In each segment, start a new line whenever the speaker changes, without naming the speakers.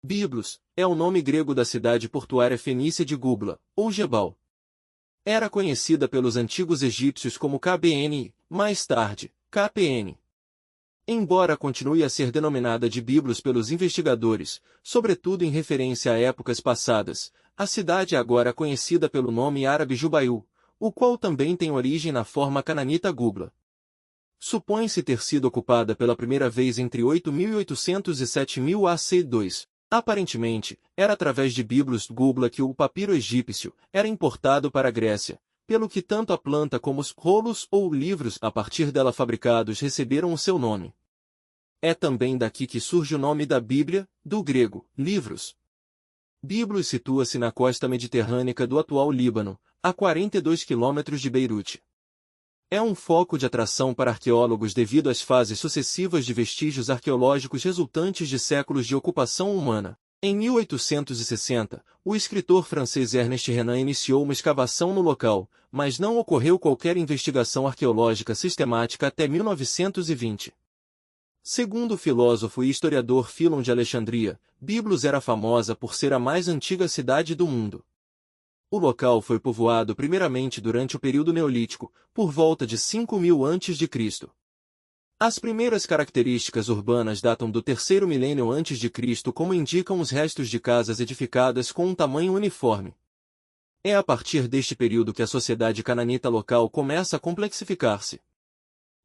Biblos é o nome grego da cidade portuária fenícia de Gubla, ou Gebal. Era conhecida pelos antigos egípcios como KBN e, mais tarde, KPN. Embora continue a ser denominada de Biblos pelos investigadores, sobretudo em referência a épocas passadas, a cidade é agora conhecida pelo nome árabe Jubaiu, o qual também tem origem na forma cananita Gubla. Supõe-se ter sido ocupada pela primeira vez entre 8.800 e 7.000 AC2. Aparentemente, era através de Biblos Gubla que o papiro egípcio era importado para a Grécia, pelo que tanto a planta como os rolos ou livros a partir dela fabricados receberam o seu nome. É também daqui que surge o nome da Bíblia, do grego, livros. Biblos situa-se na costa mediterrânea do atual Líbano, a 42 quilômetros de Beirute. É um foco de atração para arqueólogos devido às fases sucessivas de vestígios arqueológicos resultantes de séculos de ocupação humana. Em 1860, o escritor francês Ernest Renan iniciou uma escavação no local, mas não ocorreu qualquer investigação arqueológica sistemática até 1920. Segundo o filósofo e historiador Filon de Alexandria, Biblos era famosa por ser a mais antiga cidade do mundo. O local foi povoado primeiramente durante o período neolítico, por volta de 5.000 a.C. As primeiras características urbanas datam do terceiro milênio a.C., como indicam os restos de casas edificadas com um tamanho uniforme. É a partir deste período que a sociedade cananita local começa a complexificar-se.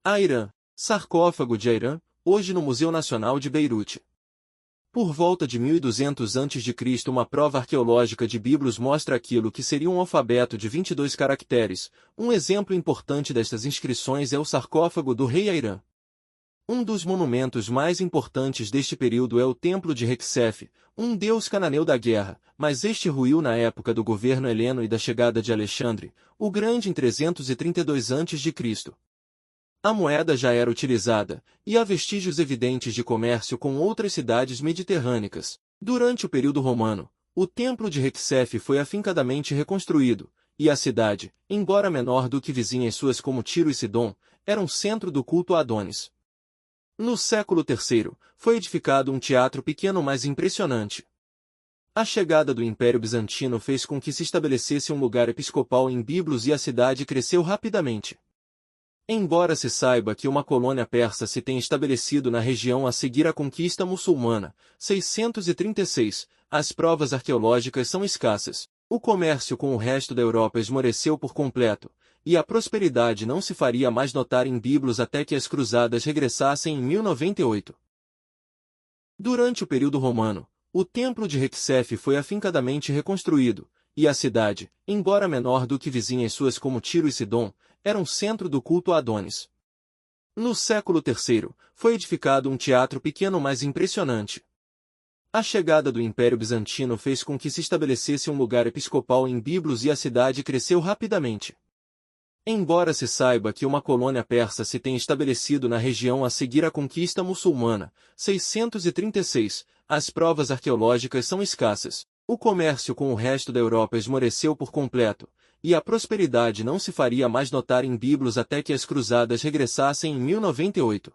Airã, sarcófago de Airã, hoje no Museu Nacional de Beirute. Por volta de 1200 a.C., uma prova arqueológica de Biblos mostra aquilo que seria um alfabeto de 22 caracteres. Um exemplo importante destas inscrições é o sarcófago do rei Airã. Um dos monumentos mais importantes deste período é o Templo de Rexef, um deus cananeu da guerra, mas este ruiu na época do governo heleno e da chegada de Alexandre, o Grande em 332 a.C. A moeda já era utilizada, e há vestígios evidentes de comércio com outras cidades mediterrâneas. Durante o período romano, o Templo de Rexef foi afincadamente reconstruído, e a cidade, embora menor do que vizinhas suas como Tiro e Sidom, era um centro do culto a Adonis. No século III, foi edificado um teatro pequeno mais impressionante. A chegada do Império Bizantino fez com que se estabelecesse um lugar episcopal em Biblos e a cidade cresceu rapidamente. Embora se saiba que uma colônia persa se tem estabelecido na região a seguir a conquista muçulmana, 636, as provas arqueológicas são escassas. O comércio com o resto da Europa esmoreceu por completo, e a prosperidade não se faria mais notar em Biblos até que as cruzadas regressassem em 1098. Durante o período romano, o Templo de Rexef foi afincadamente reconstruído, e a cidade, embora menor do que vizinhas suas como Tiro e Sidom, era um centro do culto a Adonis. No século III, foi edificado um teatro pequeno mais impressionante. A chegada do Império Bizantino fez com que se estabelecesse um lugar episcopal em Biblos e a cidade cresceu rapidamente. Embora se saiba que uma colônia persa se tem estabelecido na região a seguir a conquista muçulmana, 636, as provas arqueológicas são escassas. O comércio com o resto da Europa esmoreceu por completo, e a prosperidade não se faria mais notar em Biblos até que as cruzadas regressassem em 1098.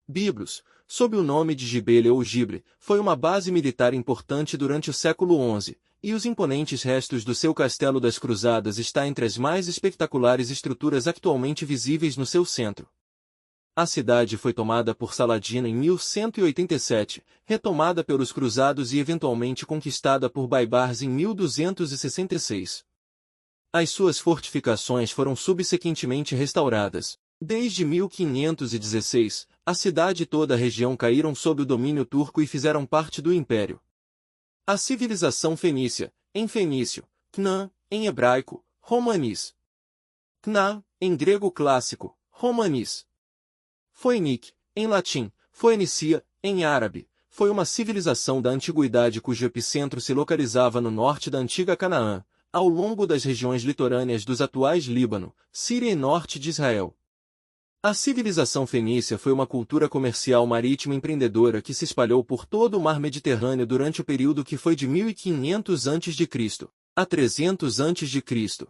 Biblos, sob o nome de Gibele ou Gibre, foi uma base militar importante durante o século XI, e os imponentes restos do seu Castelo das Cruzadas está entre as mais espetaculares estruturas atualmente visíveis no seu centro. A cidade foi tomada por Saladino em 1187, retomada pelos cruzados e eventualmente conquistada por Baibars em 1266. As suas fortificações foram subsequentemente restauradas. Desde 1516, a cidade e toda a região caíram sob o domínio turco e fizeram parte do império. A civilização fenícia, em fenício, Cnã, em hebraico, Romanis. Cnã, em grego clássico, Romanis. Phoenique, em latim, Phoenicia, em árabe, foi uma civilização da antiguidade cujo epicentro se localizava no norte da antiga Canaã, ao longo das regiões litorâneas dos atuais Líbano, Síria e norte de Israel. A civilização fenícia foi uma cultura comercial marítima empreendedora que se espalhou por todo o mar Mediterrâneo durante o período que foi de 1500 a.C. a 300 a.C.